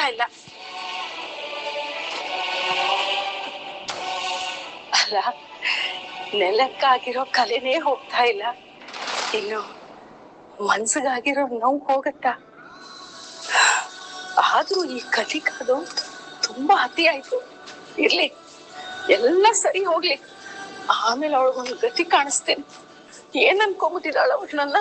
ಹೋಗ್ತಾ ಇಲ್ಲ. ಅಲ್ಲ, ನೆಲಕ್ಕಾಗಿರೋ ಕಲೆನೇ ಹೋಗ್ತಾ ಇಲ್ಲ, ಇನ್ನು ಮನ್ಸಿಗಾಗಿರೋ ನೋವು ಹೋಗತ್ತಾ? ಆದ್ರೂ ಈ ಕಲಿಕಾದು ತುಂಬಾ ಅತಿ ಆಯ್ತು. ಇರ್ಲಿ, ಎಲ್ಲ ಸರಿ ಹೋಗ್ಲಿ, ಆಮೇಲೆ ಅವಳಿಗೊಂದು ಗತಿ ಕಾಣಿಸ್ತೇನೆ. ಏನ್ ಅನ್ಕೊಂಬಿಟ್ಟಿದಾಳ ಅವಳು ನನ್ನ?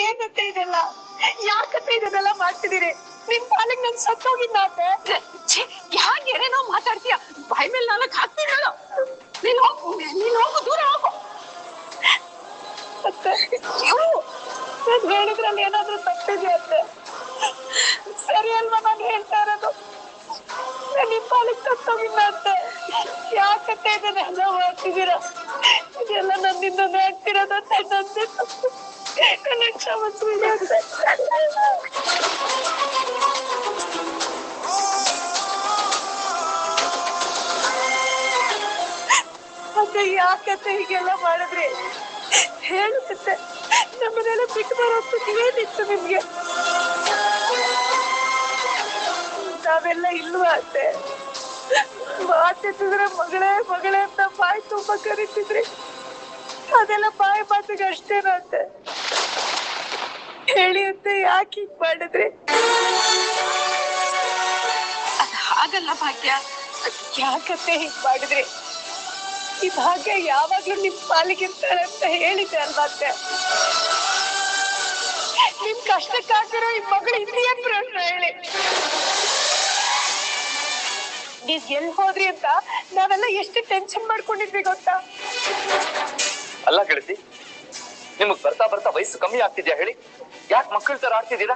ಏನತ್ತೆ ಇದೆಲ್ಲ? ಯಾಕತ್ತೆ ಇದನ್ನೆಲ್ಲ ಮಾಡ್ತಿದ್ದೀರಿ? ನಿಮ್ ಪಾಲಿಗೆ ನನ್ ಸತ್ತೋಗಿದ್ದಾತೆ. ಯಾಕೆ ಏನೇನೋ ಮಾತಾಡ್ತೀಯ? ಬಾಯಿ ಮೇಲೆ ನಾಲ್ಕು ಹಾಕ್ತೀನಲ್ಲ. ನೀನ್ ಹೋಗು, ದೂರ ಹೋಗು. ಅತ್ತೆ, ನಾನ್ ಹೇಳಿದ್ರಲ್ಲಿ ಏನಾದ್ರೂ ತಪ್ಪಿದೆ ಅತ್ತೆ? ಸರಿ ಅಲ್ವಾ ನಾನು ಹೇಳ್ತಾ ಇರೋದು? ನಿಮ್ ಪಾಲಿಗೆ ಸತ್ತೋಗಿಲ್ಲ ಅತ್ತೆ. ಯಾಕತ್ತೆ ಇದನ್ನೆಲ್ಲ ಮಾಡ್ತಿದ್ದೀರಾ? ಇದೆಲ್ಲ ನನ್ನಿಂದ ಆಗ್ತಿರೋದಂತೆ. ನಂದೇ ತಪ್ಪು. ಅದೇ ಯಾಕತ್ತೆ ಹೀಗೆಲ್ಲ ಮಾಡಿದ್ರಿ? ಹೇಳುತ್ತೆ, ನಮ್ಮನ್ನೆಲ್ಲ ಬಿಟ್ಟು ಬರೋಷ್ಟು ಏನಿತ್ತು ನಿಮ್ಗೆ? ನಾವೆಲ್ಲ ಇಲ್ವಾ ಅತ್ತೆ? ಮಾತಿದ್ರೆ ಮಗಳೇ ಮಗಳೇ ಅಂತ ಬಾಯಿ ತುಂಬಾ ಕರೀತಿದ್ರಿ. ಅದೆಲ್ಲ ಬಾಯಿ ಮಾತಿಗೆ ಅಷ್ಟೇನ ಅತ್ತೆ? ಹೇಳಿ ಅಂತ ಯಾಕೆ ಹೀಗ್ ಮಾಡಿದ್ರಿ? ಅದ್ ಹಾಗಲ್ಲ ಭಾಗ್ಯ. ಯಾಕತ್ತೆ ಹೀಗ್ ಮಾಡಿದ್ರಿ? ಈ ಭಾಗ್ಯ ಯಾವಾಗ್ಲೂ ನಿಮ್ ಪಾಲಿಗಿರ್ತಾರೆ ಅಂತ ಹೇಳಿದ್ದೆ ಅಲ್ವಾ ಅತ್ತೆ? ನಿಮ್ ಕಷ್ಟಕ್ಕಾಗಿರೋ ಈ ಮಗಳು ಇನ್ನೇನ್ ಪ್ರಶ್ನೆ ಹೇಳಿ? ನೀವ್ ಎಲ್ ಹೋದ್ರಿ ಅಂತ ನಾವೆಲ್ಲ ಎಷ್ಟು ಟೆನ್ಷನ್ ಮಾಡ್ಕೊಂಡಿದ್ವಿ ಗೊತ್ತಾ? ಅಲ್ಲ ಗೆಳತಿ, ನಿಮಗ್ ಬರ್ತಾ ಬರ್ತಾ ವಯಸ್ಸು ಕಮ್ಮಿ ಆಗ್ತಿದ್ಯಾ ಹೇಳಿ? ಯಾಕೆ ಮಕ್ಕಳ ತರ ಆಡ್ತಿದ್ದೀರಾ?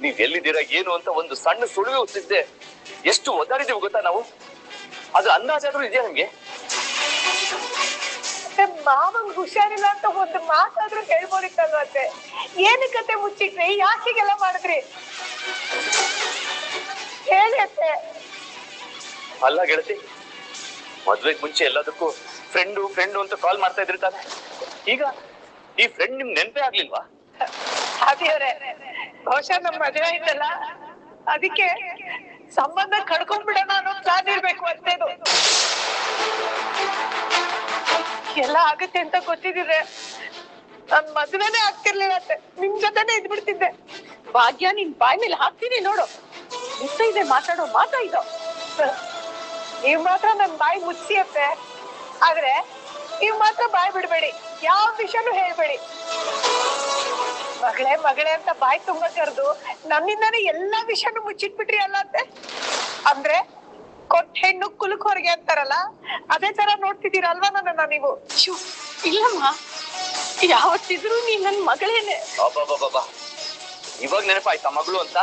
ನೀವ್ ಎಲ್ಲಿದ್ದೀರಾ ಏನು ಅಂತ ಒಂದು ಸಣ್ಣ ಸುಳಿವು ಹುಟ್ಟಿದ್ದೆ ಎಷ್ಟು ಒದ್ದಾಡಿದೀವಿ ಗೊತ್ತಾ ನಾವು? ಅದ್ರ ಅಂದಾಜಾದ್ರೂ ಇದೆಯಾ ನಿಮ್ಗೆ? ಮಾವಂಗ್ ಹುಷಾರಿಲ್ಲ ಅಂತ ಒಂದು ಮಾತಾದ್ರೂ ಹೇಳ್ಬೋದಿತ್ತಲ್ವತ್ತೆ? ಏನಕ್ಕತ್ತೆ ಮುಚ್ಚಿಟ್ರಿ? ಯಾಕಿಗೆಲ್ಲ ಮಾಡಿದ್ರಿ? ಹೇಳಿ ಅತ್ತೆ. ಅಲ್ಲ ಗೆಳತಿ, ಮದ್ವೆಗ್ ಮುಂಚೆ ಎಲ್ಲದಕ್ಕೂ ಫ್ರೆಂಡು ಅಂತ ಕಾಲ್ ಮಾಡ್ತಾ ಇದ್ರಿ ತಾನೆ? ಈಗ ಈ ಫ್ರೆಂಡ್ ನಿಮ್ ನೆನಪೇ ಆಗ್ಲಿಲ್ವಾ? ಹಾದಿಯವ್ರೆ, ಬಹುಶಃ ನಮ್ ಮದುವೆ ಆಯ್ತಲ್ಲ, ಅದಕ್ಕೆ ಸಂಬಂಧ ಕಡ್ಕೊಂಡ್ಬಿಡೋಣ ಅನ್ನೋ ಪ್ಲಾನ್ ಇರ್ಬೇಕು ಅಂತೇನು. ಎಲ್ಲ ಆಗುತ್ತೆ ಅಂತ ಗೊತ್ತಿದ್ರೆ ನನ್ ಮದುವೆನೇ ಆಗ್ತಿರ್ಲಿಲ್ಲ ಅತ್ತೆ. ನಿಮ್ ಜೊತೆನೆ ಇದ್ಬಿಡ್ತಿದ್ದೆ. ಭಾಗ್ಯ, ನಿನ್ ಬಾಯಿ ಮೇಲೆ ಹಾಕ್ತೀನಿ ನೋಡು. ಇದೆ ಮಾತಾಡೋ ಮಾತಾ ಇದು. ನೀವ್ ಮಾತ್ರ ನನ್ ಬಾಯಿ ಮುಚ್ಚಿ ಅತ್ತೆ. ಆದ್ರೆ ನೀವ್ ಮಾತ್ರ ಬಾಯಿ ಬಿಡ್ಬೇಡಿ, ಯಾವ ವಿಷಯನೂ ಹೇಳ್ಬೇಡಿ. ಮಗಳೇ ಮಗಳೇ ಅಂತ ಬಾಯಿ ತುಂಬ ಕರೆದು ನನ್ನಿಂದಾನೇ ಎಲ್ಲಾ ವಿಷಯನೂ ಮುಚ್ಚಿಟ್ಬಿಟ್ರಿ ಅಲ್ಲ ಅತ್ತೆ? ಅಂದ್ರೆ ಕೊಟ್ಟ ಹೆಣ್ಣು ಕುಲಕ್ ಹೊರಗೆ ಅಂತಾರಲ್ಲ, ಅದೇ ತರ ನೋಡ್ತಿದ್ದೀರಲ್ವಾ ನನ್ನ ನೀವು? ಇಲ್ಲಮ್ಮ, ಯಾವತ್ತಿದ್ರು ನೀ ನನ್ ಮಗಳೇನೆ. ಇವಾಗ ನೆನಪಾಯ್ತಾ ಮಗಳು ಅಂತ?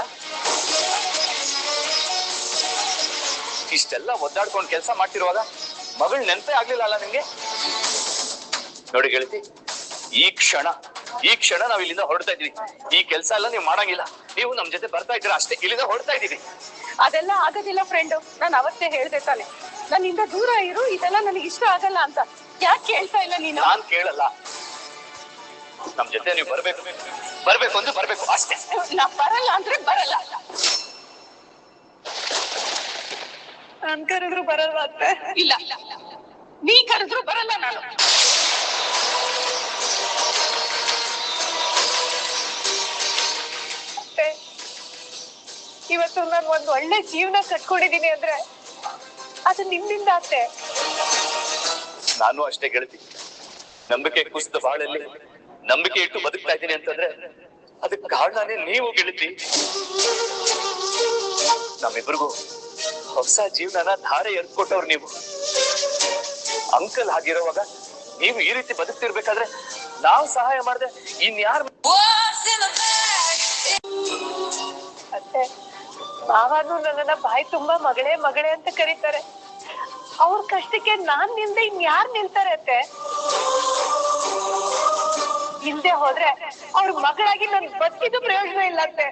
ಇಷ್ಟೆಲ್ಲ ಒದ್ದಾಡ್ಕೊಂಡು ಕೆಲಸ ಮಾಡ್ತಿರುವಾಗ ಮಗಳು ನೆನಪೇ ಆಗ್ಲಿಲ್ಲ ಅಲ್ಲ ನಿಮ್ಗೆ? ನೋಡಿ ಗೆಳತಿ, ಈ ಕ್ಷಣ ನಾವ್ ಇಲ್ಲಿಂದ ಹೊರಡ್ತಾ ಇದೀವಿ. ಈ ಕೆಲಸ ಎಲ್ಲ ನೀವು ಮಾಡಂಗಿಲ್ಲ. ನೀವು ನಮ್ ಜೊತೆ ಬರ್ತಾ ಇದ್ದೀರಾ ಅಷ್ಟೇ. ಇಲ್ಲಿಂದ ಹೊರಡ್ತಾ ಇದೀವಿ. ಅದೆಲ್ಲ ಆಗೋದಿಲ್ಲ ಫ್ರೆಂಡು. ನಾನು ಅವತ್ತೇ ಹೇಳ್ದೆ ತಾನೆ, ನನ್ನಿಂದ ದೂರ ಇರು, ಇದೆಲ್ಲ ನನಗೆ ಇಷ್ಟ ಆಗಲ್ಲ ಅಂತ. ಯಾಕೆ ಕೇಳ್ತಾ ಇಲ್ಲ ನೀನು? ನಾನ್ ಕೇಳಲ್ಲ. ನಮ್ ಜೊತೆ ನೀವು ಬರ್ಬೇಕು ಅಂದ್ರೆ ಬರ್ಬೇಕು ಅಷ್ಟೇ. ನಾ ಬರಲ್ಲ ಅಂದ್ರೆ ಬರಲ್ಲ. ನಾನ್ ಕರೆದ್ರು ಬರಲ್ವಾ ಅತ್ತೆ? ಇಲ್ಲ, ನೀ ಕರೆದ್ರು ಬರಲ್ಲ ನಾನು. ಇವತ್ತು ನಾನು ಒಂದ್ ಒಳ್ಳೆ ಜೀವನ ಕಟ್ಕೊಂಡಿದೀನಿ ಅಂದ್ರೆ ಅದು ನಿಮ್ಮಿಂದ ಅತ್ತೆ. ನಾನು ಅಷ್ಟೇ ಗೆಳತಿ. ನಂಬಿಕೆ ಕುಸಿದ ಬಾಳಲ್ಲಿ ನಂಬಿಕೆ ಇಟ್ಟು ಬದುಕ್ತಾ ಇದ್ದೀನಿ ಅಂತಂದ್ರೆ ಅದಕ್ಕೆ ಕಾರಣನೇ ನೀವು ಗೆಳತಿ. ನಮ್ಮಿಬ್ರಿಗೂ ಹೊಸ ಜೀವನನ ಧಾರೆ ಎರ್ಕೊಟ್ಟವ್ರು ನೀವು. ಅಂಕಲ್ ಆಗಿರೋವಾಗ ನೀವು ಈ ರೀತಿ ಬದುಕ್ತಿರ್ಬೇಕಾದ್ರೆ ನಾವು ಸಹಾಯ ಮಾಡದೆ ಇನ್ಯಾರು? ಅತ್ತೆ, ಮಾವನು ನನ್ನನ್ನ ಬಾಯಿ ತುಂಬಾ ಮಗಳೇ ಮಗಳೇ ಅಂತ ಕರೀತಾರೆ. ಅವ್ರ ಕಷ್ಟಕ್ಕೆ ನಾನ್ ನಿಲ್ದೆ ಇನ್ಯಾರ್ ನಿಲ್ತಾರೆ ಅತ್ತೆ? ಹಿಂದೆ ಹೋದ್ರೆ ಅವ್ರ ಮಗಳಾಗಿ ನನ್ ಬದುಕಿದ್ದು ಪ್ರಯೋಜನ ಇಲ್ಲ ಅತ್ತೆ.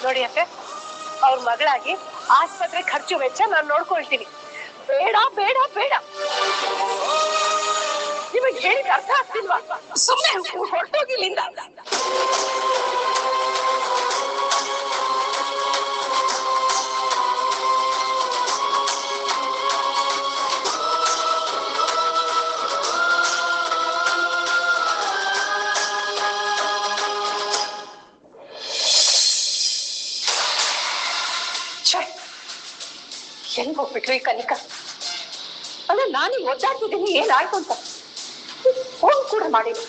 ನೋಡಿ ಅತ್ತೆ, ಅವ್ರ ಮಗಳಾಗಿ ಆಸ್ಪತ್ರೆ ಖರ್ಚು ವೆಚ್ಚ ನಾನ್ ನೋಡ್ಕೊಳ್ತೀನಿ. ಬೇಡ ಬೇಡ ಬೇಡ, ನಿಮಗೆ ಹೇಳಿದ ಅರ್ಥ ಆಗ್ತಿಲ್ವಾ? ಸುಮ್ಮನೆ ಹೊರಟೋಗಿಲ್ಲಿಂದ. ಎಲ್ಲಿ ಹೋಗ್ಬಿಟ್ರು ಈ ಕನಿಕ? ಅಲ್ಲ, ನಾನು ಒದ್ದಾಡ್ತಿದ್ದೀನಿ, ಏನಾಯ್ತು ಅಂತ ಫೋನ್ ಕೂಡ ಮಾಡಿಲ್ಲ.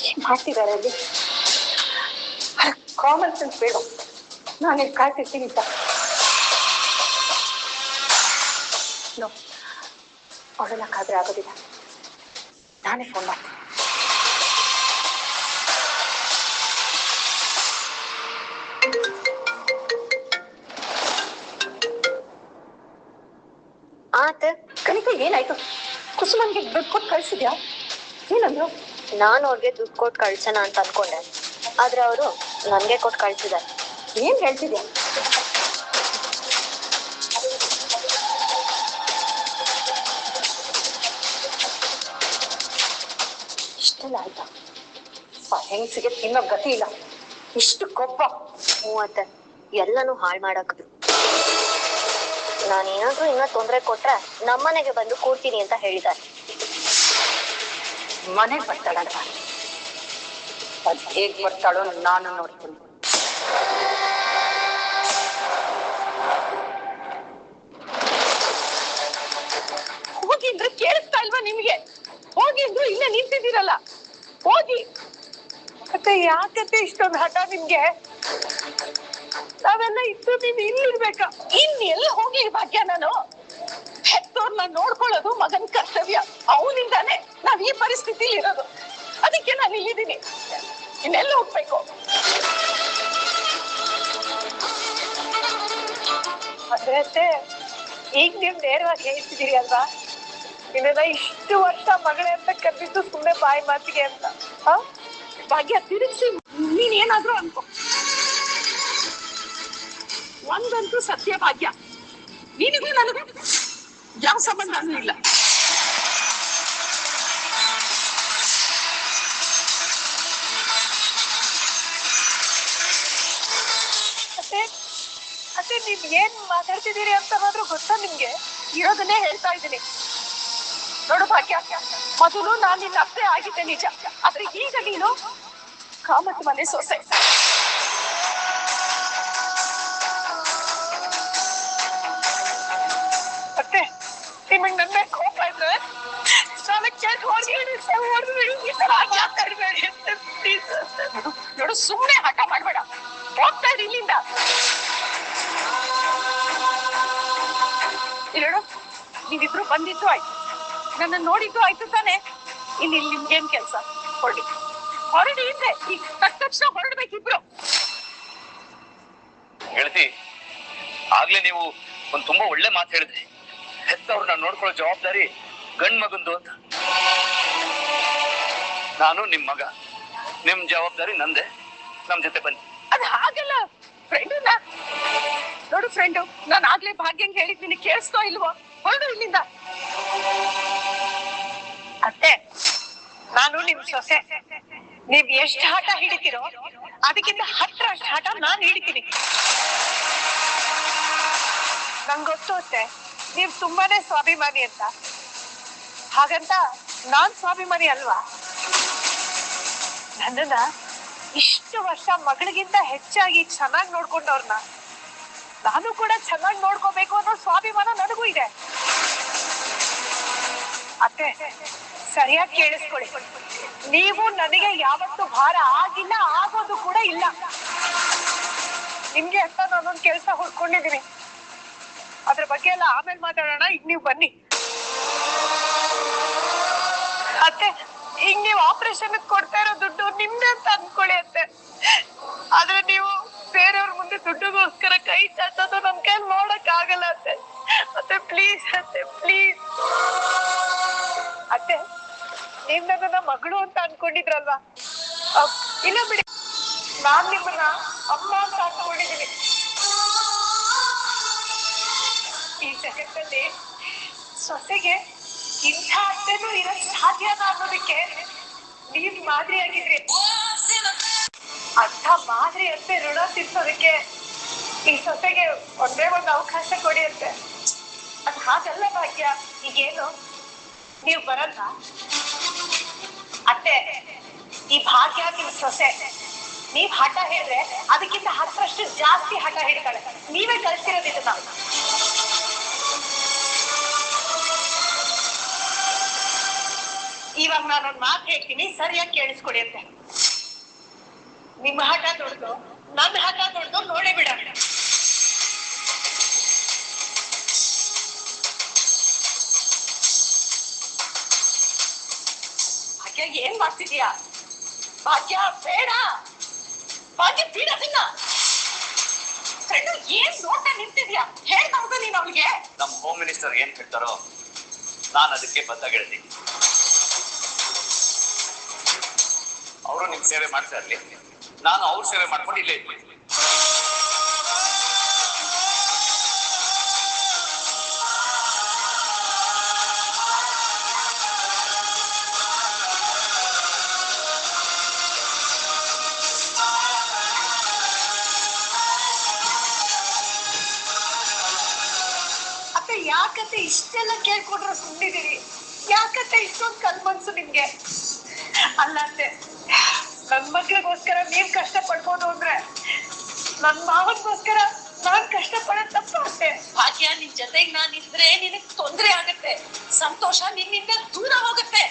ಏನ್ ಮಾಡ್ತಿದ್ದಾರೆ ಅಲ್ಲಿ? ಕಾಮನ್ ಸೆನ್ಸ್ ಬೇಡ, ನಾನಿಲ್ಲಿ ಕಾಯ್ತಿರ್ತೀನಿ ಅಂತ. ನೋ, ಅವಳಕ್ಕಾದ್ರೆ ಆಗೋದಿಲ್ಲ, ನಾನೇ ಫೋನ್ ಮಾಡ್ತೀನಿ. ಕನಿಕ, ಏನಾಯ್ತು? ಕುಸುಮನ್ಗೆ ದುಡ್ಡು ಕೊಟ್ಟು ಕಳ್ಸಿದ್ಯಾ? ಏನಂದ್ರು? ನಾನು ಅವ್ರಿಗೆ ದುಡ್ಡು ಕೊಟ್ಟು ಕಳ್ಸೋಣ ಅಂತ ಅನ್ಕೊಂಡೆ, ಆದ್ರೆ ಅವರು ನನ್ಗೆ ಕೊಟ್ಟು ಕಳ್ಸಿದ್ದಾರೆ. ಏನ್ ಹೇಳ್ತಿದ್ಯಾ? ಇಷ್ಟೆಲ್ಲ ಆಯ್ತಾ? ಹೆಂಗಸಿಗೆ ತಿನ್ನೋ ಗತಿ ಇಲ್ಲ, ಇಷ್ಟು ಕೊಪ್ಪ. ಮೂವತ್ತೆ ಎಲ್ಲಾನು ಹಾಳು ಮಾಡಾಕದ್ರು. ನಾನೇನಾದ್ರೂ ಇನ್ನ ತೊಂದರೆ ಕೊಟ್ರೆ ನಮ್ಮನೆಗೆ ಬಂದು ಕೂರ್ತೀನಿ ಅಂತ ಹೇಳಿದ್ದಾರೆ. ಮನೆಗೆ ಬರ್ತಾಳಲ್ವ, ಅದ್ ಹೇಗ್ ಬರ್ತಾಳೋ ನಾನು ನೋಡ್ತೀನಿ. ಹೋಗಿ ಅಂದ್ರೆ ಕೇಳಿಸ್ತಾ ಇಲ್ವಾ ನಿಮ್ಗೆ? ಹೋಗಿ ಅಂದ್ರು ಇಲ್ಲೇ ನಿಂತಿದ್ದೀರಲ್ಲ, ಹೋಗಿ. ಮತ್ತೆ ಯಾಕತ್ತೆ ಇಷ್ಟೊಂದು ಹಠ ನಿಮ್ಗೆ? ನಾವೆಲ್ಲ ಇತ್ತು, ನೀವ್ ಇಲ್ಲಿರ್ಬೇಕಾ? ಇನ್ನೆಲ್ಲ ಹೋಗ್ಲಿ ಭಾಗ್ಯ? ನಾನು ಹೆತ್ತೋರ್ನ ನೋಡ್ಕೊಳ್ಳೋದು ಮಗನ್ ಕರ್ತವ್ಯ. ಅವನಿಂದಾನೆ ನಾವ್ ಈ ಪರಿಸ್ಥಿತಿಲಿ ಇರೋದು. ಅದಕ್ಕೆ ನಾನು ಇಲ್ಲಿದ್ದೀನಿ, ಇನ್ನೆಲ್ಲ ಹೋಗ್ಬೇಕು. ಅದೇ ಅತ್ತೆ, ಈಗ ನೀವ್ ನೇರವಾಗಿ ಹೇಳ್ತಿದ್ದೀರಿ ಅಲ್ವಾ, ನಿನ್ನ ಇಷ್ಟು ವರ್ಷ ಮಗಳೇ ಅಂತ ಕರೆದಿದ್ದು ಸುಮ್ಮನೆ ಬಾಯಿ ಮಾತಿಗೆ ಅಂತ. ಭಾಗ್ಯ, ತಿರುಗಿಸಿ ನೀನ್ ಏನಾದ್ರೂ ಅನ್ಕೋ, ಒಂದಂತೂ ಸತ್ಯ ಭಾಗ್ಯ, ನಿನಗೂ ನನಗೂ ಯಾವ ಸಂಬಂಧನೂ ಇಲ್ಲ. ಅತ್ತೆ, ಅತ್ತೆ, ನೀವ್ ಏನ್ ಮಾತಾಡ್ತಿದ್ದೀರಿ ಅಂತ ಮಾತ್ರ ಗೊತ್ತಾ ನಿಮ್ಗೆ? ಇರೋದನ್ನೇ ಹೇಳ್ತಾ ಇದ್ದೀನಿ. ನೋಡು ಭಾಗ್ಯ, ಮೊದಲು ನಾನು ನಿನ್ನ ಅತ್ತೆ ಆಗಿದ್ದೆ ನಿಜ, ಆದ್ರೆ ಈಗ ನೀನು ಕಾಮತ್ ಮನೆ ಸೊಸೆ. ಅತ್ತೆ, ನಿಮಗ್ ನನ್ನ ಮೇಲೆ ಕೋಪ ಇದ್ರೆ ನೋಡು, ಸುಮ್ಮನೆ ಹಠ ಮಾಡ್ಬೇಡ, ಹೋಗ್ತಾ ಇರಿ ಇಲ್ಲಿಂದ. ನೋಡು, ನೀವಿಬ್ರು ಬಂದಿದ್ದು ಆಯ್ತು, ನನ್ನ ನೋಡಿದ್ದು ಆಯ್ತು ತಾನೆ. ಇಲ್ಲಿ ನಿಮ್ಗೇನ್ ಕೆಲ್ಸ? ಹೊರಡಿ, ಹೊರಡಿ ಇದ್ರೆ ಈಗ ತಕ್ಷಣ ಹೊರಡ್ಬೇಕಿಬ್ರು. ಗೆಳತಿ, ಆಗ್ಲೇ ನೀವು ಒಂದ್ ತುಂಬಾ ಒಳ್ಳೆ ಮಾತು ಹೇಳಿದ್ರಿ. ಹೆತ್ತವ್ರನ್ನ ನೋಡ್ಕೊಳ್ಳೋ ಜವಾಬ್ದಾರಿ ಗಂಡ್ ಮಗಂದು ಅಂತ. ನಾನು ನಿಮ್ ಮಗ, ನಿಮ್ ಜವಾಬ್ದಾರಿ ನಂದೆ. ನಮ್ ಜೊತೆ ಬನ್ನಿ. ಅದ್ ಹಾಗಲ್ಲ ಫ್ರೆಂಡ್. ನೋಡು ಫ್ರೆಂಡು, ನಾನು ಆಗ್ಲೇ ಭಾಗ್ಯಂಗ್ ಹೇಳಿದ್ ನಿನಗೆ ಕೇಳಿಸ್ತೋ ಇಲ್ವೋ? ಹೊರಡು ಇಲ್ಲಿಂದ. ಅತ್ತೆ, ನಾನು ನಿಮ್ ಸೊಸೆ. ನೀವ್ ಎಷ್ಟು ಹಠ ಹಿಡಿತೀರೋ ಅದಕ್ಕಿಂತ 10 ಹಠ ನಾನ್ ಹಿಡಿತೀನಿ. ನಂಗೊತ್ತು ಅತ್ತೆ, ನೀವ್ ತುಂಬಾನೇ ಸ್ವಾಭಿಮಾನಿ ಅಂತ. ಹಾಗಂತ ನಾನ್ ಸ್ವಾಭಿಮಾನಿ ಅಲ್ವಾ? ನನ್ನನ್ನ ಇಷ್ಟು ವರ್ಷ ಮಗಳಿಗಿಂತ ಹೆಚ್ಚಾಗಿ ಚೆನ್ನಾಗಿ ನೋಡ್ಕೊಂಡವ್ರನ್ನ ನಾನು ಕೂಡ ಚೆನ್ನಾಗಿ ನೋಡ್ಕೋಬೇಕು ಅನ್ನೋ ಸ್ವಾಭಿಮಾನ ನನಗೂ ಇದೆ. ಅತ್ತೆ ಸರಿಯಾಗಿ ಕೇಳಿಸ್ಕೊಳ್ಳಿ, ನೀವು ನನಗೆ ಯಾವತ್ತೂ ಭಾರ ಆಗಿಲ್ಲ, ಆಗೋದು ಕೂಡ ಇಲ್ಲ. ನಿಮ್ಗೆ ಅಂತ ನಾನೊಂದು ಕೆಲಸ ಹುಡ್ಕೊಂಡಿದೀನಿ, ಅದ್ರ ಬಗ್ಗೆ ಎಲ್ಲ ಆಮೇಲೆ ಮಾತಾಡೋಣ. ಈಗ ನೀವು ಬನ್ನಿ. ಅತ್ತೆ ಈಗ ನೀವು ಆಪರೇಷನ್ ಕೊಡ್ತಾ ಇರೋ ದುಡ್ಡು ನಿಮ್ದೆ ಅಂತ ಅನ್ಕೊಳ್ಳಿ ಅತ್ತೆ. ಆದ್ರೆ ನೀವು ಬೇರೆಯವ್ರ ಮುಂದೆ ದುಡ್ಡುಗೋಸ್ಕರ ಕೈ ಚಾಚೋದು ನನ್ ಕೈ ನೋಡಕ್ ಆಗಲ್ಲ ಅತ್ತೆ. ಅತ್ತೆ ಪ್ಲೀಸ್ ಅತ್ತೆ ಪ್ಲೀಸ್. ಅತ್ತೆ ನೀವ್ ನನ್ನ ಮಗಳು ಅಂತ ಅನ್ಕೊಂಡಿದ್ರಲ್ವಾ? ಇಲ್ಲ ಬಿಡಿ, ನಾನ್ ನಿಮ್ಮನ್ನ ಅಮ್ಮ ಅಂತ ಅನ್ಕೊಂಡಿದೀನಿ. ಈ ಜಗತ್ತಲ್ಲಿ ಸೊಸೆಗೆ ಇಂಥ ಅತ್ತೆನೂ ಇರಕ್ ಸಾಧ್ಯನಾ ಅನ್ನೋದಕ್ಕೆ ನೀವ್ ಮಾದರಿಯಾಗಿದ್ರಿ. ಅಂಥ ಮಾದರಿ ಅತ್ತೆ ಋಣ ತೀರ್ಸೋದಕ್ಕೆ ಈ ಸೊಸೆಗೆ ಒಂದೇ ಒಂದು ಅವಕಾಶ ಕೊಡಿ ಅಂತೆ. ಅದ್ ಹಾಗಲ್ಲ ಭಾಗ್ಯ. ಈಗೇನು ನೀವ್ ಬರಲ್ಲ ಅತ್ತೆ? ಈ ಭಾಗ್ಯ ನಿಮ್ ಸೊಸೆ, ನೀವ್ ಹಠ ಹೇಳಿದ್ರೆ ಅದಕ್ಕಿಂತ 10ರಷ್ಟು ಜಾಸ್ತಿ ಹಠ ಹಿಡ್ತಾಳೆ. ನೀವೇ ಕಲಿಸ್ತಿರೋದು ಇದನ್ನ. ಇವಾಗ ನಾನೊಂದ್ ಮಾತು ಹೇಳ್ತೀನಿ, ಸರಿಯಾಗಿ ಕೇಳಿಸ್ಕೊಡಿ ಅಂತೆ. ನಿಮ್ಮ ಹಠ ದೊಡ್ದು, ನನ್ನ ಹಠ ದೊಡ್ದು, ನೋಡೇ ಬಿಡ. ಭಾಗ್ಯ ಏನ್ ಮಾಡ್ತಿದ್ಯಾ? ಭಾಗ್ಯ ಬೇಡ, ಭಾಗ್ಯ ಬಿಡೋದಿಲ್ಲ. ಫ್ರೆಂಡು ಏನ್ ನೋಡ್ತಾ ನಿಂತಿದ್ಯಾ? ಹೇಳ್ತಾ ಹೋಗ ನೀನ್ ಅವ್ಳಿಗೆ. ನಮ್ ಹೋಮ್ ಮಿನಿಸ್ಟರ್ ಏನ್ ಹೇಳ್ತಾರೋ ನಾನು ಅದಕ್ಕೆ ಬದ್ಧ ಗೆಳತಿ. ಅವರು ನಿಮ್ ಸೇವೆ ಮಾಡ್ತಾ ಇರ್ಲಿ, ನಾನು ಅವ್ರ ಸೇವೆ ಮಾಡ್ಕೊಂಡು ಇಲ್ಲೇ ಇದ್ದೀನಿ. ಅತ್ತೆ ಯಾಕತ್ತೆ ಇಷ್ಟೆಲ್ಲ ಕೇಳ್ಕೊಂಡ್ರೆ ಸುಮ್ಮನಿದ್ದೀರಿ? ಯಾಕತ್ತೆ ಇಷ್ಟೊಂದು ಕಲ್ಮನ್ಸು ನಿಮ್ಗೆ? ಅಲ್ಲ ಅತ್ತೆ, ನನ್ ಮಕ್ಳಿಗೋಸ್ಕರ ನೀವ್ ಕಷ್ಟ ಪಡ್ಬೋದು ಅಂದ್ರೆ ನನ್ ಮಾವನ್ಗೋಸ್ಕರ ನಾನ್ ಕಷ್ಟ ಪಡೋದ್ ತಪ್ಪು ಅತ್ತೆ. ಭಾಗ್ಯ ನಿನ್ ಜೊತೆಗ್ ನಾನ್ ಇದ್ರೆ ನಿನಗ್ ತೊಂದ್ರೆ ಆಗತ್ತೆ, ಸಂತೋಷ ನಿನ್ನಿಂದ ದೂರ ಹೋಗುತ್ತೆ.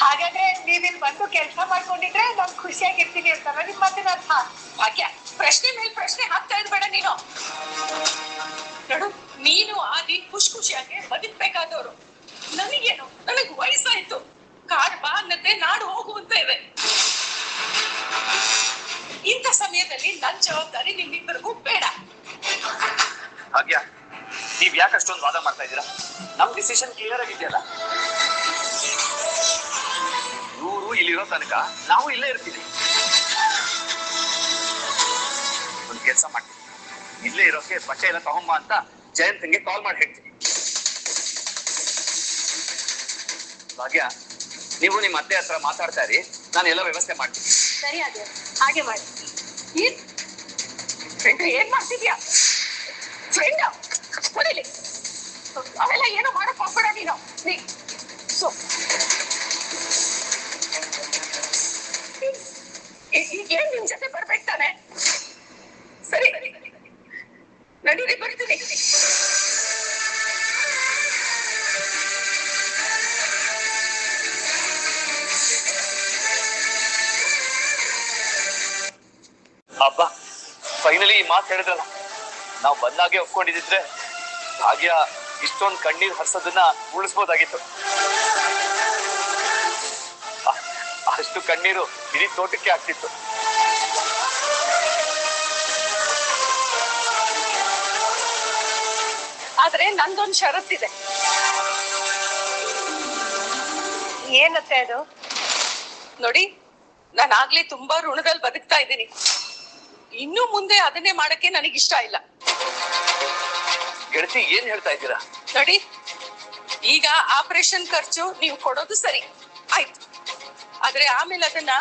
ಹಾಗಾದ್ರೆ ನೀವಿಲ್ ಬಂದು ಕೆಲಸ ಮಾಡ್ಕೊಂಡಿದ್ರೆ ನಾನ್ ಖುಷಿಯಾಗಿರ್ತೀನಿ ಅಂತ ನಿಮ್ ಮಾತಿನ ಅರ್ಥ. ಭಾಗ್ಯ ಪ್ರಶ್ನೆ ಮೇಲೆ ಪ್ರಶ್ನೆ ಹಾಕ್ತಾ ಇದ್ಬೇಡ ನೀನು. ನೋಡು, ನೀನು ಆದಿ ಖುಷಿಯಾಗಿ ಬದುಕ್ಬೇಕಾದವ್ರು. ನನಗೇನು, ನನಗ್ ವಯಸ್ಸಾಯ್ತು. ಕಾಡ್ ಬಾ ಅನ್ನತ್ತೆ, ನಾಡು ಹೋಗು ಅಂತ ಇದೆ. ಇಂಥ ಸಮಯದಲ್ಲಿ ನನ್ ಜವಾಬ್ದಾರಿ ನಿಮ್ಮಿಬ್ಬರಿಗೂ ಬೇಡ. ಭಾಗ್ಯ, ನೀವ್ ಯಾಕೆ ಅಷ್ಟೊಂದು ವಾದ ಮಾಡ್ತಾ ಇದ್ದೀರಾ? ನಮ್ ಡಿಸಿಷನ್ ಕ್ಲಿಯರ್ ಆಗಿದೆಯಲ್ಲ. ಇವರು ಇಲ್ಲಿರೋ ತನಕ ನಾವು ಇಲ್ಲೇ ಇರ್ತೀವಿ. ಒಂದ್ ಕೆಲಸ ಮಾಡ್ತೀವಿ, ಇಲ್ಲೇ ಇರೋಕೆ ಬಟ್ಟೆ ಎಲ್ಲ ತಗೊಂಬ ಅಂತ ಜಯಂತ್ಗೆ ಕಾಲ್ ಮಾಡಿ ಹೇಳ್ತೀನಿ. ಭಾಗ್ಯ, ನೀವು ನಿಮ್ಮ ಅತ್ತೆ ಹತ್ರ ಮಾತಾಡ್ತಾ ಇರಿ, ನಾನು ಎಲ್ಲ ವ್ಯವಸ್ಥೆ ಮಾಡ್ತೀನಿ. ಸರಿ ಅದೇ, ಹಾಗೆ ಮಾಡಿ. ಏನ್ ಮಾಡ್ತಿದ್ಯಾ? ಫ್ರೆಂಡ್ ಕೊಡಿಲಿ, ಅವೆಲ್ಲ ಏನೋ ಮಾಡಕ್ ಹೋಗ್ಬೇಡ ನೀನು. ಈಗೇನ್ ನಿನ್ ಜೊತೆ ಬರ್ಬೇಕು ತಾನೆ? ಸರಿ ನಡೀರಿ, ಬರ್ತೀನಿ. ಹಬ್ಬ, ಫೈನಲಿ ಈ ಮಾತು ಹೇಳಿದ್ರಲ್ಲ. ನಾವು ಬಂದಾಗೆ ಒಪ್ಕೊಂಡಿದ್ರೆ ಭಾಗ್ಯ ಇಷ್ಟೊಂದು ಕಣ್ಣೀರ್ ಹರ್ಸೋದನ್ನ ಉಳಿಸ್ಬೋದಾಗಿತ್ತು. ಅಷ್ಟು ಕಣ್ಣೀರು ಇಡೀ ತೋಟಕ್ಕೆ ಆಗ್ತಿತ್ತು. ಆದ್ರೆ ನಂದೊಂದು ಷರತ್ತಿದೆ. ಏನತ್ತೆ ಅದು? ನೋಡಿ, ನಾನಾಗ್ಲೇ ತುಂಬಾ ಋಣದಲ್ಲಿ ಬದುಕ್ತಾ ಇದ್ದೀನಿ. ಇನ್ನು ಮುಂದೆ ಅದನ್ನೇ ಮಾಡಕ್ಕೆ ನನಗಿಷ್ಟ ಇಲ್ಲ. ಗೆಳತಿ, ಏನ್ ಹೇಳ್ತಾ ಇದ್ದೀರಾ? ನೋಡಿ, ಈಗ ಆಪರೇಷನ್ ಖರ್ಚು ನೀವು ಕೊಡೋದು ಸರಿ ಆಯ್ತು, ಆದ್ರೆ ಆಮೇಲೆ ಅದನ್ನ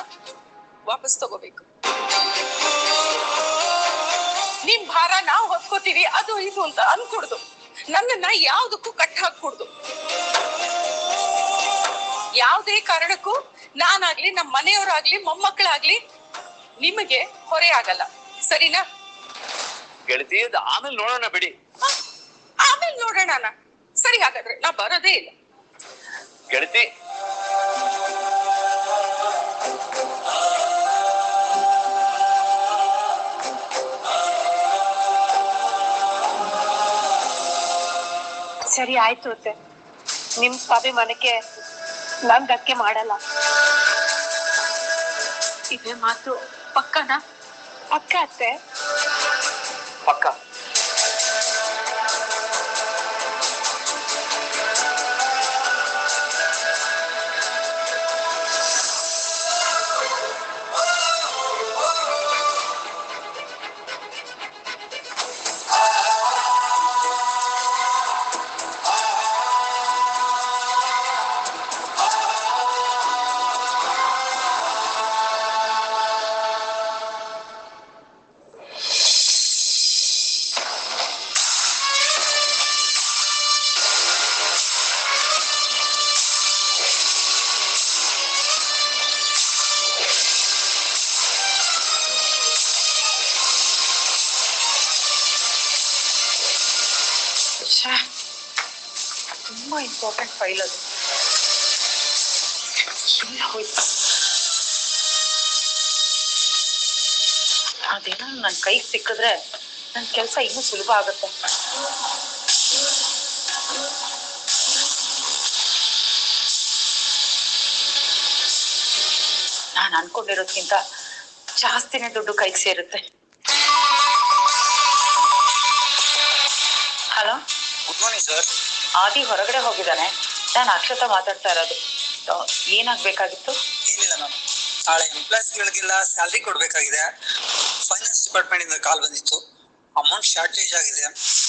ವಾಪಸ್ ತಗೋಬೇಕು. ನಿಮ್ ಭಾರ ನಾವು ಹೊತ್ಕೋತೀವಿ ಅದು ಇದು ಅಂತ ಅನ್ಕೊಡ್ದು, ನನ್ನನ್ನ ಯಾವ್ದಕ್ಕೂ ಕಟ್ಟ ಹಾಕ್ಕೊಡ್ದು. ಯಾವುದೇ ಕಾರಣಕ್ಕೂ ನಾನಾಗ್ಲಿ, ನಮ್ಮ ಮನೆಯವರಾಗ್ಲಿ, ಮೊಮ್ಮಕ್ಕಳಾಗ್ಲಿ ನಿಮಗೆ ಹೊರೆ ಆಗಲ್ಲ, ಸರಿನಾ? ಗೆಳತಿ, ಅದು ಆಮೇಲೆ ನೋಡೋಣ ಬಿಡಿ. ಆಮೇಲೆ ನೋಡೋಣ. ಸರಿ, ಹಾಗಾದ್ರೆ ನಾ ಬರೋದೇ ಇಲ್ಲ. ಗೆಳತಿ, ಸರಿ ಆಯ್ತು ಅತ್ತೆ, ನಿಮ್ ಸ್ವಾಭಿಮಾನಕ್ಕೆ ನಾನ್ ಧಕ್ಕೆ ಮಾಡಲ್ಲ. ಇದೇ ಮಾತು ಪಕ್ಕನಾ? ಪಕ್ಕ ಅತ್ತೆ, ಪಕ್ಕ. ತುಂಬಾ ಇಂಪಾರ್ಟೆಂಟ್ ಫೈಲ್ ಅದು. ಹೋಯ್ತು ಅದೇನೋ ನನ್ ಕೈಗೆ ಸಿಕ್ಕಿದ್ರೆ ನನ್ ಕೆಲ್ಸ ಇನ್ನೂ ಸುಲಭ ಆಗುತ್ತೆ. ನಾನ್ ಅನ್ಕೊಂಡಿರೋದ್ಕಿಂತ ಜಾಸ್ತಿನೇ ದುಡ್ಡು ಕೈಗೆ ಸೇರುತ್ತೆ. Hello, good morning sir. ಆದಿ ಹೊರಗಡೆ ಹೋಗಿದ್ದಾನೆ, ನಾನು ಅಕ್ಷತಾ ಮಾತಾಡ್ತಾ ಇರೋದು. ಏನಾಗ್ಬೇಕಾಗಿತ್ತು? ಏನಿಲ್ಲ ಮ್ಯಾಮ್, ನಾಳೆ ಎಂಪ್ಲಾಯ್ಸ್ಗಳಿಗೆಲ್ಲ ಸ್ಯಾಲ್ರಿ ಕೊಡ್ಬೇಕಾಗಿದೆ. ಫೈನಾನ್ಸ್ ಡಿಪಾರ್ಟ್ಮೆಂಟ್ ಇಂದ ಕಾಲ್ ಬಂದಿತ್ತು, ಅಮೌಂಟ್ ಶಾರ್ಟೇಜ್ ಆಗಿದೆ,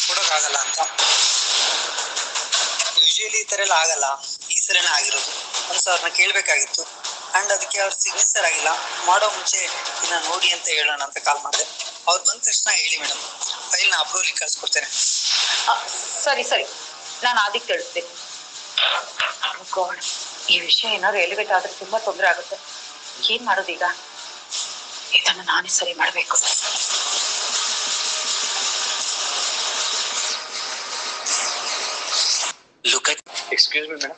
ಕೊಡೋಕ್ಕಾಗಲ್ಲ ಅಂತ. ಯೂಶುವಲಿ ಈ ಥರ ಎಲ್ಲ ಆಗಲ್ಲ, ಈ ಸಲನೇ ಆಗಿರೋದು. ಒಂದು ಅವ್ರನ್ನ ಕೇಳಬೇಕಾಗಿತ್ತು, ಆ್ಯಂಡ್ ಅದಕ್ಕೆ ಅವ್ರ ಸಿಗ್ನೇಚರ್ ಆಗಿಲ್ಲ. ಮಾಡೋ ಮುಂಚೆ ಇದನ್ನ ನೋಡಿ ಅಂತ ಹೇಳೋಣ ಅಂತ ಕಾಲ್ ಮಾಡಿದೆ. ಅವ್ರು ಬಂದ ತಕ್ಷಣ ಹೇಳಿ ಮೇಡಮ್, ಫೈಲ್ನ ಅಪ್ರೂವಲ್ ಕಳಿಸ್ಕೊಡ್ತೇನೆ. ಸರಿ ಸರಿ, ನಾನು ಆದಿಕ್ ತಿಳಿಸ್ತೀನಿ. ಗಾಡ್, ಈ ವಿಷಯ ಏನಾದ್ರು ಎಲಿವೇಟ್ ಆದ್ರೆ ತುಂಬಾ ತೊಂದರೆ ಆಗುತ್ತೆ. ಏನ್ ಮಾಡೋದೀಗ? ಇದನ್ನು ನಾನೇ ಸರಿ ಮಾಡ್ಬೇಕು. Excuse me madam,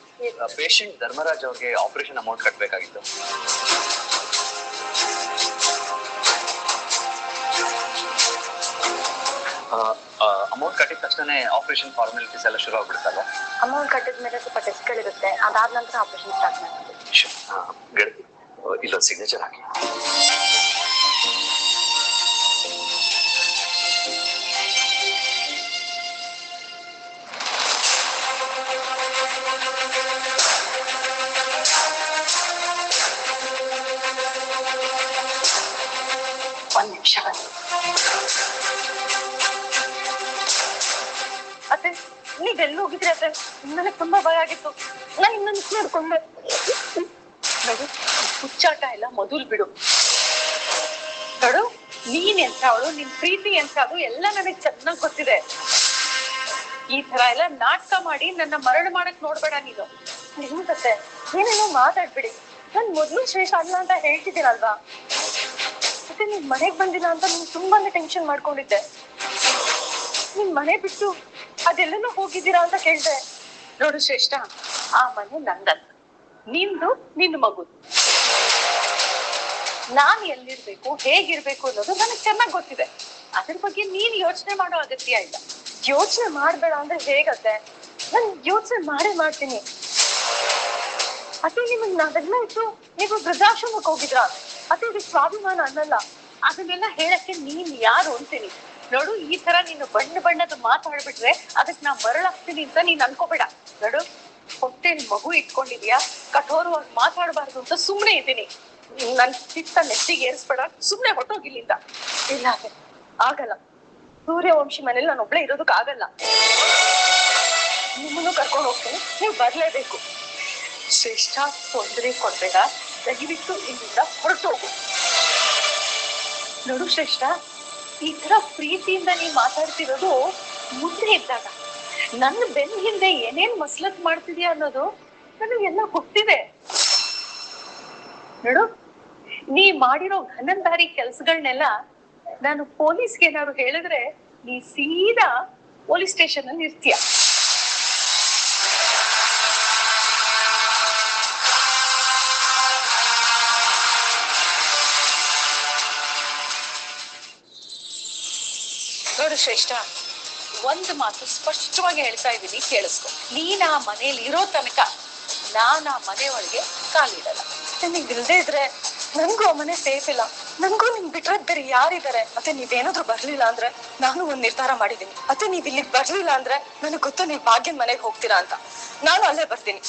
patient Dharmaraj ಅವ್ರಿಗೆ ಆಪರೇಷನ್ ಅಮೌಂಟ್ ಕಟ್ಟಬೇಕಾಗಿತ್ತು. ಅಮೌಂಟ್ ಕಟ್ಟಿದ ತಕ್ಷಣ ಆಪರೇಷನ್ ಫಾರ್ಮಾಲಿಟೀಸ್ ಎಲ್ಲ ಶುರು ಆಗ್ಬಿಡುತ್ತಲ್ಲ? ಅಮೌಂಟ್ ಕಟ್ಟಿದ ಮೇಲೆ ಸ್ವಲ್ಪ ಟೆಸ್ಟ್ಗಳಿರುತ್ತೆ, ಅದಾದ ನಂತರ ಆಪರೇಷನ್ ಸ್ಟಾರ್ಟ್ ಮಾಡ್ತೀವಿ. ಗೆಳತಿ, ಇಲ್ಲೊಂದು ಸಿಗ್ನೇಚರ್ ಹಾಕಿ. ಒಂದ್ ನಿಮಿಷ ಬಂದು. ಅತ್ತೆ, ನೀವೆಲ್ಲಿ ಹೋಗಿದ್ರಿ ಅತ್ತೆ? ನನಗೆ ತುಂಬಾ ಭಯ ಆಗಿತ್ತು, ನಾನು ಇನ್ನ ಮಿಸ್ ಮಾಡ್ಕೊಂಡೆ. ನೋಡು, ಹುಚ್ಚಾಟ ಎಲ್ಲ ಮೊದಲು ಬಿಡು. ನೋಡು, ನೀನ್ ಎಂತ ಅವಳು, ನಿನ್ ಪ್ರೀತಿ ಎಂತ ಅದು ಎಲ್ಲ ನನಗೆ ಚೆನ್ನಾಗ್ ಗೊತ್ತಿದೆ. ಈ ತರ ಎಲ್ಲ ನಾಟಕ ಮಾಡಿ ನನ್ನ ಮರಳು ಮಾಡಕ್ ನೋಡ್ಬೇಡ ನೀನು. ನಿಮ್ಗತ್ತೆ ಏನೇನೋ ಮಾತಾಡ್ಬಿಡಿ. ನಾನ್ ಮೊದ್ಲು ಶ್ರೇಷ್ಠ ಅಲ್ಲ ಅಂತ ಹೇಳ್ತಿದ್ದೀರಲ್ವಾ? ಮತ್ತೆ ನೀನ್ ಮನೆಗ್ ಬಂದಿಲ್ಲ ಅಂತ ನೀನ್ ತುಂಬಾನೇ ಟೆನ್ಷನ್ ಮಾಡ್ಕೊಂಡಿದ್ದೆ. ನಿನ್ ಮನೆ ಬಿಟ್ಟು ಅದೆಲ್ಲನೂ ಹೋಗಿದ್ದೀರಾ ಅಂತ ಕೇಳ್ದೆ. ನೋಡು ಶ್ರೇಷ್ಠ, ಆ ಮನೆ ನಂದಲ್ಲ, ನಿಂದು ನಿನ್ನ ಮಗು. ನಾನ್ ಎಲ್ಲಿರ್ಬೇಕು, ಹೇಗಿರ್ಬೇಕು ಅನ್ನೋದು ನನಗೆ ಚೆನ್ನಾಗ್ ಗೊತ್ತಿದೆ. ಅದ್ರ ಬಗ್ಗೆ ನೀನ್ ಯೋಚನೆ ಮಾಡೋ ಅಗತ್ಯ ಇಲ್ಲ. ಯೋಚನೆ ಮಾಡ್ಬೇಡ ಅಂದ್ರೆ ಹೇಗತ್ತೆ? ನಾನ್ ಯೋಚನೆ ಮಾಡೇ ಮಾಡ್ತೀನಿ. ಅದೇ ನಿಮಗ್ ನಾವೆಲ್ಲ ಇತ್ತು ನೀವು ವೃದ್ಧಾಶ್ರಮಕ್ಕೆ ಹೋಗಿದ್ರ? ಅದೇ ಇದು ಸ್ವಾಭಿಮಾನ ಅನ್ನಲ್ಲ. ಅದನ್ನೆಲ್ಲ ಹೇಳಕ್ಕೆ ನೀನ್ ಯಾರು ಅಂತೀನಿ. ನೋಡು, ಈ ತರ ನೀನು ಬಣ್ಣದ ಮಾತಾಡ್ಬಿಟ್ರೆ ಅದಕ್ ನಾ ಮರಳಾಗ್ತೀನಿ ಅಂತ ನೀನ್ ಅನ್ಕೋಬೇಡ. ನೋಡು, ಹೊಟ್ಟೆಲ್ ಮಗು ಇಟ್ಕೊಂಡಿದ್ಯಾ, ಕಠೋರವಾಗಿ ಮಾತಾಡಬಾರ್ದು ಅಂತ ಸುಮ್ನೆ ಇದ್ದೀನಿ. ನನ್ ಚಿತ್ತ ನೆತ್ತಿಗೆ ಏರಿಸ್ಬೇಡ, ಸುಮ್ನೆ ಹೊಟ್ಟೋಗಿಲ್ಲಿಂದ. ಇಲ್ಲ ಅದೇ ಆಗಲ್ಲ. ಸೂರ್ಯವಂಶಿ ಮನೇಲಿ ನಾನು ಒಬ್ಳೆ ಇರೋದಕ್ ಆಗಲ್ಲ. ನಿಮ್ಮನ್ನು ಕರ್ಕೊಂಡು ಹೋಗ್ತೀನಿ, ನೀವು ಬರ್ಲೇಬೇಕು. ಶ್ರೇಷ್ಠ, ತೊಂದರೆ ಕೊಡ್ಬೇಡ, ದಯವಿಟ್ಟು ಇಲ್ಲಿಂದ ಹೊರಟೋಗು. ನೋಡು ಶ್ರೇಷ್ಠ, ಈ ತರ ಪ್ರೀತಿಯಿಂದ ನೀವ್ ಮಾತಾಡ್ತಿರೋದು ಮುಂದೆ ಇದ್ದಾಗ. ನನ್ನ ಬೆನ್ನ ಹಿಂದೆ ಏನೇನ್ ಮಸ್ಲತ್ ಮಾಡ್ತಿದ್ಯಾ ಅನ್ನೋದು ನನಗೆಲ್ಲ ಗೊತ್ತಿದೆ. ನೋಡು, ನೀ ಮಾಡಿರೋ ಘನಂದಾರಿ ಕೆಲ್ಸಗಳನ್ನೆಲ್ಲ ನಾನು ಪೊಲೀಸ್ಗೆ ಏನಾದ್ರು ಹೇಳಿದ್ರೆ ನೀ ಸೀದಾ ಪೊಲೀಸ್ ಸ್ಟೇಷನ್ ಅಲ್ಲಿ ಇರ್ತೀಯ. ನೋಡು ಶ್ರೇಷ್ಠ, ಒಂದು ಮಾತು ಸ್ಪಷ್ಟವಾಗಿ ಹೇಳ್ತಾ ಇದ್ದೀನಿ, ಕೇಳಿಸ್ಕೊ. ನೀನ್ ಆ ಮನೇಲಿ ಇರೋ ತನಕ ನಾನ್ ಆ ಮನೆ ಒಳಗೆ ಕಾಲಿಡಲ್ಲ. ನೀವ್ ಇಲ್ದೇ ಇದ್ರೆ ನನ್ಗೂ ಆ ಮನೆ ಸೇಫ್ ಇಲ್ಲ. ನನ್ಗೂ ನಿಮ್ ಬಿಟ್ರೆ ಬೇರೆ ಯಾರಿದ್ದಾರೆ? ಮತ್ತೆ ನೀವೇನಾದ್ರು ಬರ್ಲಿಲ್ಲ ಅಂದ್ರೆ ನಾನು ಒಂದ್ ನಿರ್ಧಾರ ಮಾಡಿದೀನಿ. ಮತ್ತೆ ನೀವ್ ಇಲ್ಲಿಗೆ ಬರ್ಲಿಲ್ಲ ಅಂದ್ರೆ ನನಗ್ ಗೊತ್ತು ನೀವ್ ಭಾಗ್ಯನ್ ಮನೆಗೆ ಹೋಗ್ತೀರಾ ಅಂತ. ನಾನು ಅಲ್ಲೇ ಬರ್ತೀನಿ.